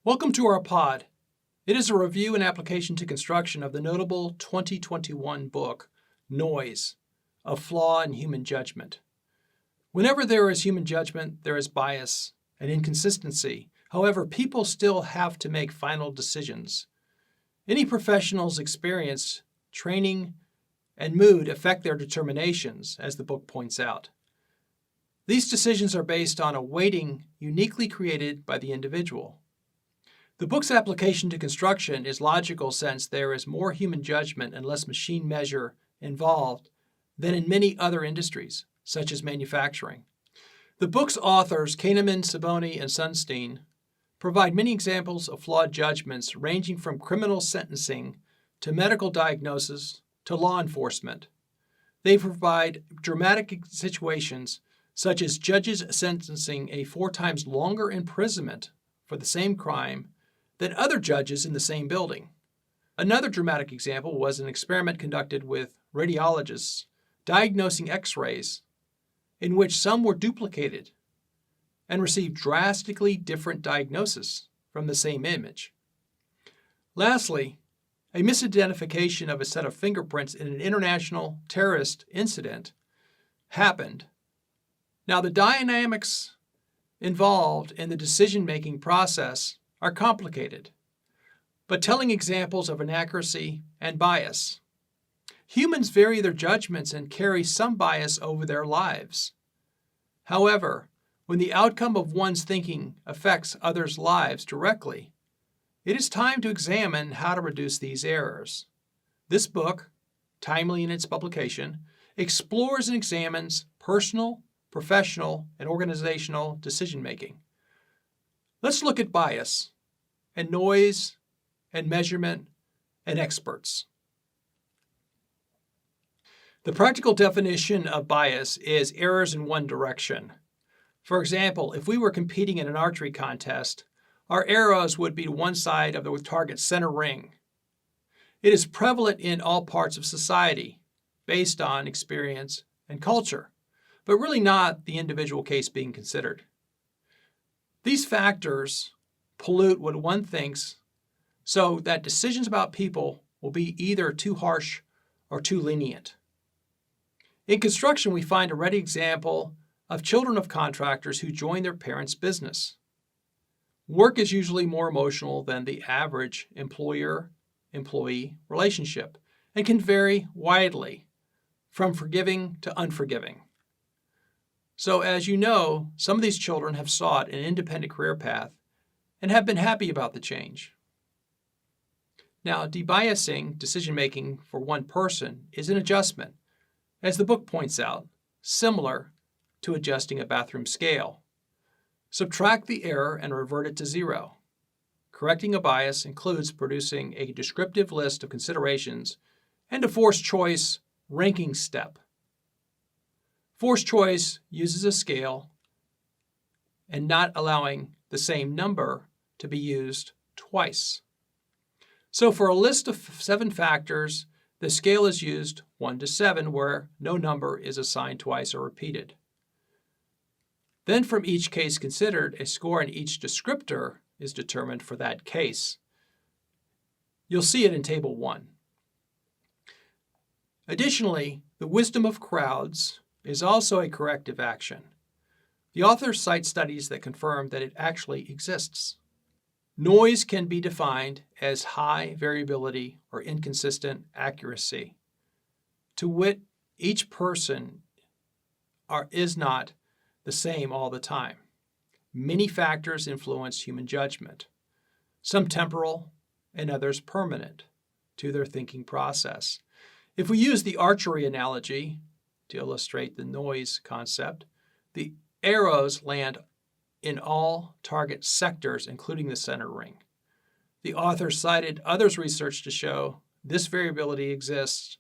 Welcome to our pod. It is a review and application to construction of the notable 2021 book, Noise, A Flaw in Human Judgment. Whenever there is human judgment, there is bias and inconsistency. However, people still have to make final decisions. Any professional's experience, training, and mood affect their determinations, as the book points out. These decisions are based on a weighting uniquely created by the individual. The book's application to construction is logical since there is more human judgment and less machine measure involved than in many other industries, such as manufacturing. The book's authors, Kahneman, Sibony, and Sunstein, provide many examples of flawed judgments ranging from criminal sentencing to medical diagnosis to law enforcement. They provide dramatic situations such as judges sentencing a 4 times longer imprisonment for the same crime than other judges in the same building. Another dramatic example was an experiment conducted with radiologists diagnosing X-rays in which some were duplicated and received drastically different diagnoses from the same image. Lastly, a misidentification of a set of fingerprints in an international terrorist incident happened. Now, the dynamics involved in the decision-making process are complicated, but telling examples of inaccuracy and bias. Humans vary their judgments and carry some bias over their lives. However, when the outcome of one's thinking affects others' lives directly, it is time to examine how to reduce these errors. This book, timely in its publication, explores and examines personal, professional, and organizational decision-making. Let's look at bias and noise and measurement and experts. The practical definition of bias is errors in one direction. For example, if we were competing in an archery contest, our arrows would be to one side of the target's center ring. It is prevalent in all parts of society, based on experience and culture, but really not the individual case being considered. These factors pollute what one thinks so that decisions about people will be either too harsh or too lenient. In construction, we find a ready example of children of contractors who join their parents' business. Work is usually more emotional than the average employer-employee relationship and can vary widely from forgiving to unforgiving. So as you know, some of these children have sought an independent career path and have been happy about the change. Now, debiasing decision-making for one person is an adjustment, as the book points out, similar to adjusting a bathroom scale. Subtract the error and revert it to 0. Correcting a bias includes producing a descriptive list of considerations and a forced choice ranking step. Forced choice uses a scale and not allowing the same number to be used twice. So for a list of 7 factors, the scale is used 1 to 7, where no number is assigned twice or repeated. Then from each case considered, a score in each descriptor is determined for that case. You'll see it in Table 1. Additionally, the wisdom of crowds is also a corrective action. The authors cite studies that confirm that it actually exists. Noise can be defined as high variability or inconsistent accuracy. To wit, each person is not the same all the time. Many factors influence human judgment, some temporal and others permanent to their thinking process. If we use the archery analogy to illustrate the noise concept, the arrows land in all target sectors, including the center ring. The author cited others' research to show this variability exists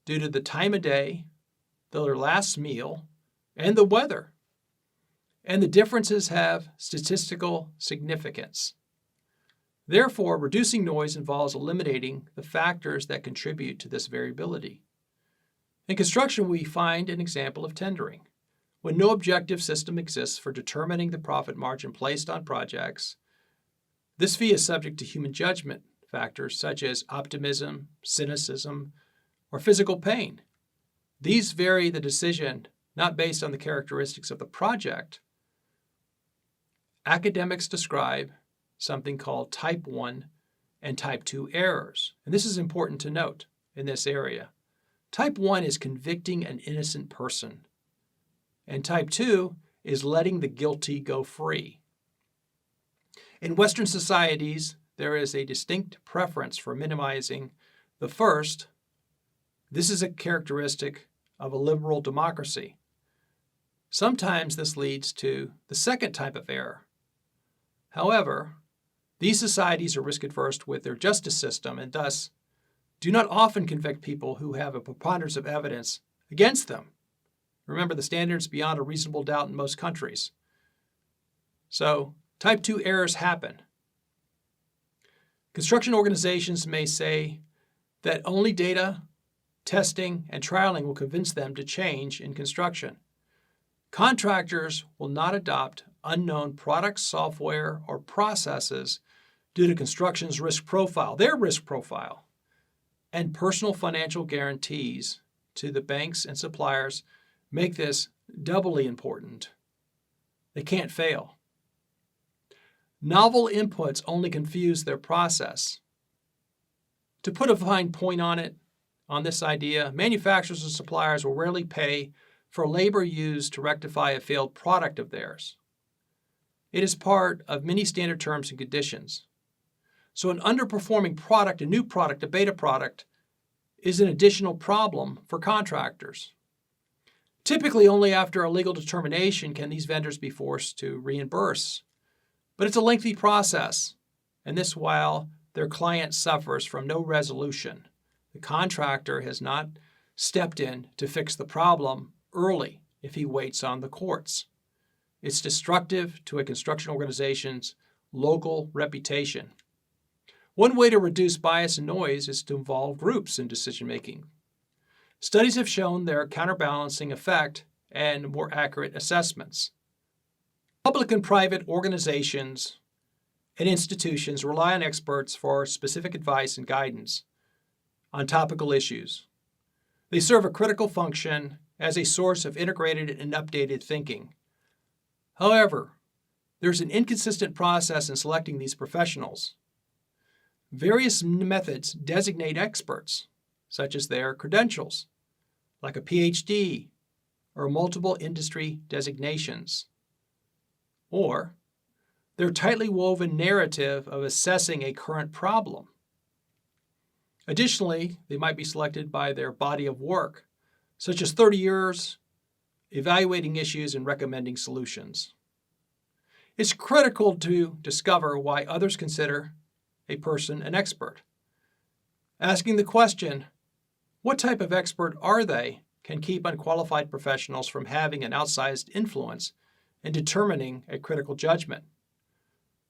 due to the time of day, their last meal, and the weather. And the differences have statistical significance. Therefore, reducing noise involves eliminating the factors that contribute to this variability. In construction, we find an example of tendering. When no objective system exists for determining the profit margin placed on projects, This fee is subject to human judgment factors such as optimism, cynicism, or physical pain. These vary the decision not based on the characteristics of the project. Academics describe something called type 1 and type 2 errors. And this is important to note in this area. Type 1 is convicting an innocent person, and type 2 is letting the guilty go free. In Western societies, there is a distinct preference for minimizing the first. This is a characteristic of a liberal democracy. Sometimes this leads to the second type of error. However, these societies are risk-averse with their justice system and thus do not often convict people who have a preponderance of evidence against them. Remember, the standard's beyond a reasonable doubt in most countries. So, type 2 errors happen. Construction organizations may say that only data, testing, and trialing will convince them to change in construction. Contractors will not adopt unknown products, software, or processes due to construction's risk profile, their risk profile, and personal financial guarantees to the banks and suppliers make this doubly important. They can't fail. Novel inputs only confuse their process. To put a fine point on this idea, manufacturers and suppliers will rarely pay for labor used to rectify a failed product of theirs. It is part of many standard terms and conditions. So an underperforming product, a new product, a beta product, is an additional problem for contractors. Typically, only after a legal determination can these vendors be forced to reimburse. But it's a lengthy process, and this while their client suffers from no resolution. The contractor has not stepped in to fix the problem early if he waits on the courts. It's destructive to a construction organization's local reputation. One way to reduce bias and noise is to involve groups in decision-making. Studies have shown their counterbalancing effect and more accurate assessments. Public and private organizations and institutions rely on experts for specific advice and guidance on topical issues. They serve a critical function as a source of integrated and updated thinking. However, there's an inconsistent process in selecting these professionals. Various methods designate experts, such as their credentials, like a PhD or multiple industry designations, or their tightly woven narrative of assessing a current problem. Additionally, they might be selected by their body of work, such as 30 years evaluating issues and recommending solutions. It's critical to discover why others consider a person an expert. Asking the question, what type of expert are they, can keep unqualified professionals from having an outsized influence in determining a critical judgment.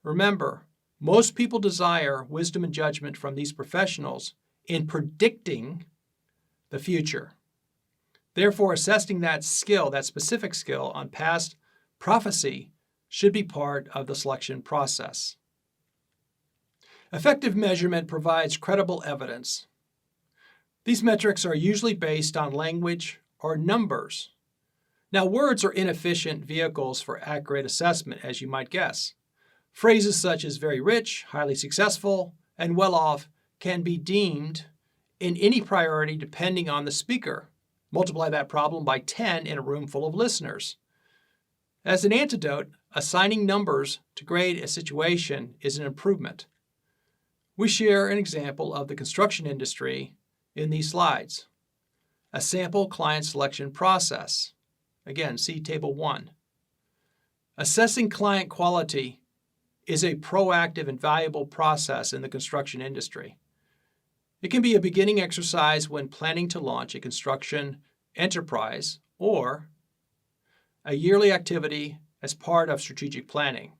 Remember, most people desire wisdom and judgment from these professionals in predicting the future. Therefore, assessing that skill, that specific skill on past prophecy should be part of the selection process. Effective measurement provides credible evidence. These metrics are usually based on language or numbers. Now, words are inefficient vehicles for accurate assessment, as you might guess. Phrases such as very rich, highly successful, and well off can be deemed in any priority depending on the speaker. Multiply that problem by 10 in a room full of listeners. As an antidote, assigning numbers to grade a situation is an improvement. We share an example of the construction industry in these slides. A sample client selection process. Again, see Table 1. Assessing client quality is a proactive and valuable process in the construction industry. It can be a beginning exercise when planning to launch a construction enterprise or a yearly activity as part of strategic planning.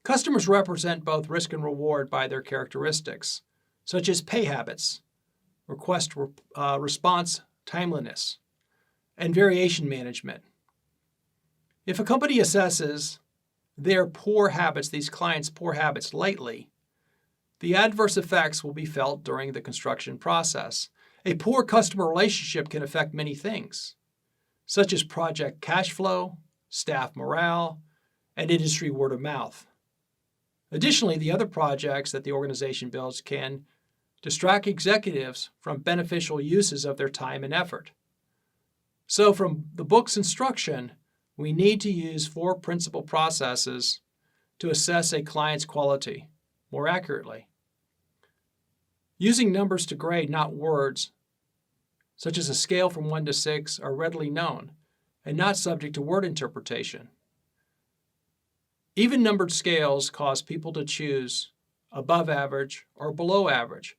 Customers represent both risk and reward by their characteristics, such as pay habits, request response timeliness, and variation management. If a company assesses their poor habits, these clients' poor habits lately, the adverse effects will be felt during the construction process. A poor customer relationship can affect many things, such as project cash flow, staff morale, and industry word of mouth. Additionally, the other projects that the organization builds can distract executives from beneficial uses of their time and effort. So from the book's instruction, we need to use 4 principal processes to assess a client's quality more accurately. Using numbers to grade, not words, such as a scale from 1 to 6, are readily known and not subject to word interpretation. Even numbered scales cause people to choose above average or below average.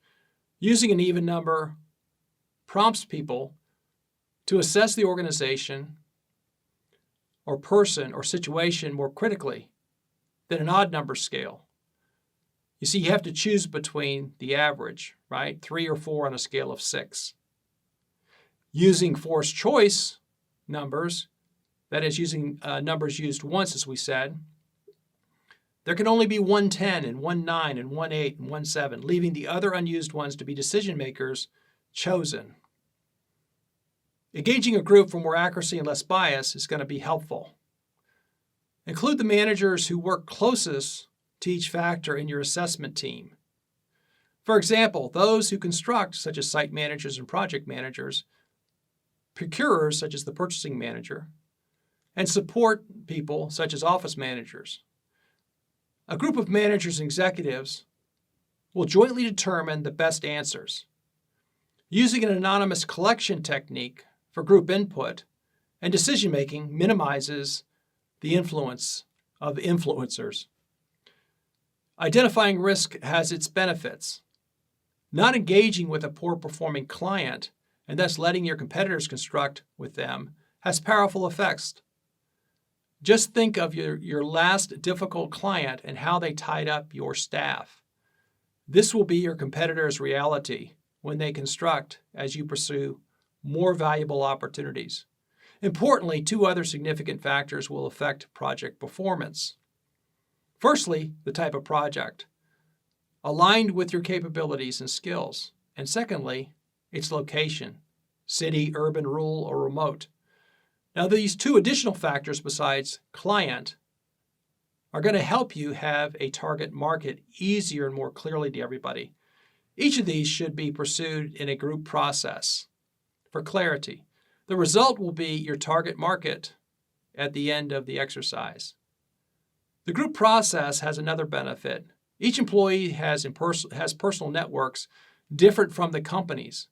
Using an even number prompts people to assess the organization or person or situation more critically than an odd number scale. You see, you have to choose between the average, right? 3 or 4 on a scale of 6. Using forced choice numbers, that is using numbers used once, as we said, there can only be 1 10 and 1 9 and 1 8 and 1 7, leaving the other unused ones to be decision makers chosen. Engaging a group for more accuracy and less bias is going to be helpful. Include the managers who work closest to each factor in your assessment team. For example, those who construct, such as site managers and project managers, procurers, such as the purchasing manager, and support people, such as office managers. A group of managers and executives will jointly determine the best answers. Using an anonymous collection technique for group input and decision-making minimizes the influence of influencers. Identifying risk has its benefits. Not engaging with a poor-performing client and thus letting your competitors construct with them has powerful effects. Just think of your last difficult client and how they tied up your staff. This will be your competitor's reality when they construct as you pursue more valuable opportunities. Importantly, 2 other significant factors will affect project performance. Firstly, the type of project, aligned with your capabilities and skills. And secondly, its location, city, urban, rural, or remote. Now, these 2 additional factors besides client are going to help you have a target market easier and more clearly to everybody. Each of these should be pursued in a group process for clarity. The result will be your target market at the end of the exercise. The group process has another benefit. Each employee has personal networks different from the company's.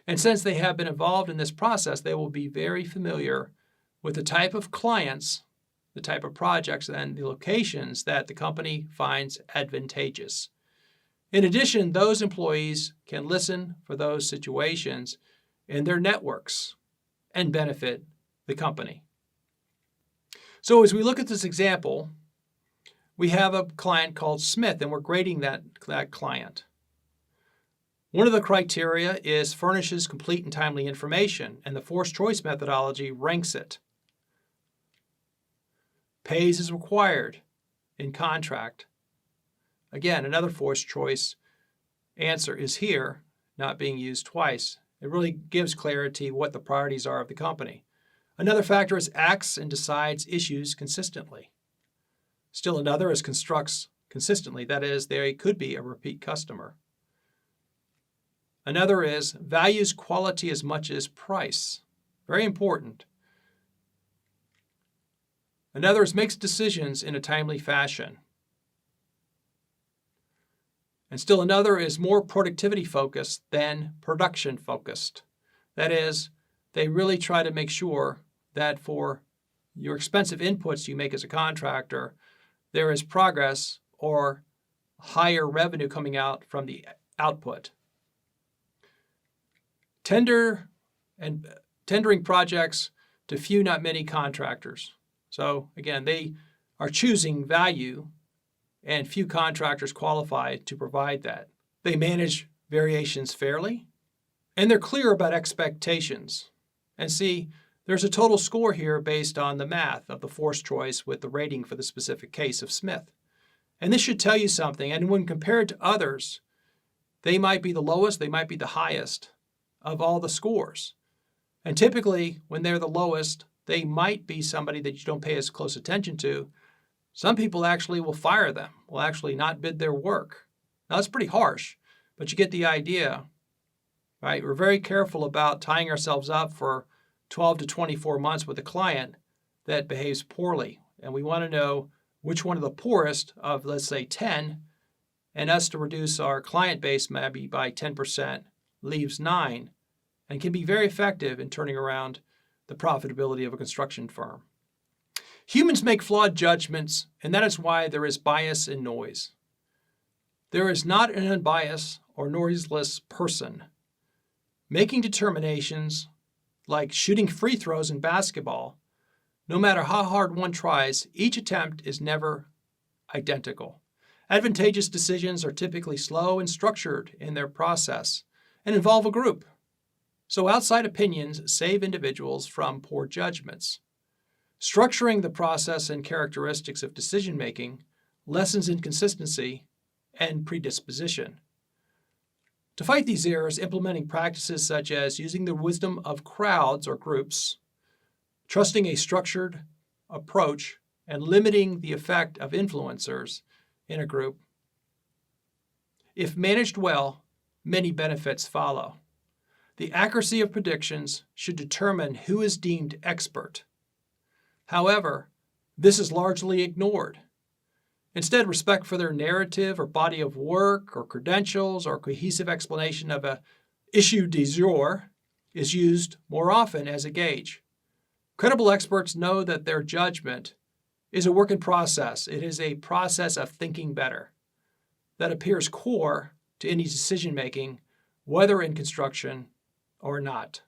And since they have been involved in this process, they will be very familiar with the type of clients, the type of projects, and the locations that the company finds advantageous. In addition, those employees can listen for those situations in their networks and benefit the company. So as we look at this example, we have a client called Smith, and we're grading that client. One of the criteria is furnishes complete and timely information, and the forced choice methodology ranks it. Pays as required in contract. Again, another forced choice answer is here, not being used twice. It really gives clarity what the priorities are of the company. Another factor is acts and decides issues consistently. Still another is constructs consistently. That is, they could be a repeat customer. Another is values quality as much as price. Very important. Another is makes decisions in a timely fashion. And still another is more productivity focused than production focused. That is, they really try to make sure that for your expensive inputs you make as a contractor, there is progress or higher revenue coming out from the output. Tendering projects to few, not many contractors. So again, they are choosing value and few contractors qualify to provide that. They manage variations fairly, and they're clear about expectations. And see, There's a total score here based on the math of the force choice with the rating for the specific case of Smith. And this should tell you something, and when compared to others, they might be the lowest, they might be the highest of all the scores. And typically, when they're the lowest, they might be somebody that you don't pay as close attention to. Some people actually will fire them, will actually not bid their work. Now, that's pretty harsh, but you get the idea, right? We're very careful about tying ourselves up for 12 to 24 months with a client that behaves poorly. And we want to know which one of the poorest of, let's say, 10, and us to reduce our client base maybe by 10%, leaves 9, and can be very effective in turning around the profitability of a construction firm. Humans make flawed judgments, and that is why there is bias and noise. There is not an unbiased or noiseless person making determinations like shooting free throws in basketball. No matter how hard one tries, each attempt is never identical. Advantageous decisions are typically slow and structured in their process and involve a group. So outside opinions save individuals from poor judgments. Structuring the process and characteristics of decision-making lessens inconsistency and predisposition. To fight these errors, implementing practices such as using the wisdom of crowds or groups, trusting a structured approach, and limiting the effect of influencers in a group. If managed well, many benefits follow. The accuracy of predictions should determine who is deemed expert. However, this is largely ignored. Instead, respect for their narrative or body of work or credentials or cohesive explanation of an issue du jour is used more often as a gauge. Credible experts know that their judgment is a work in process. It is a process of thinking better that appears core to any decision-making, whether in construction or not.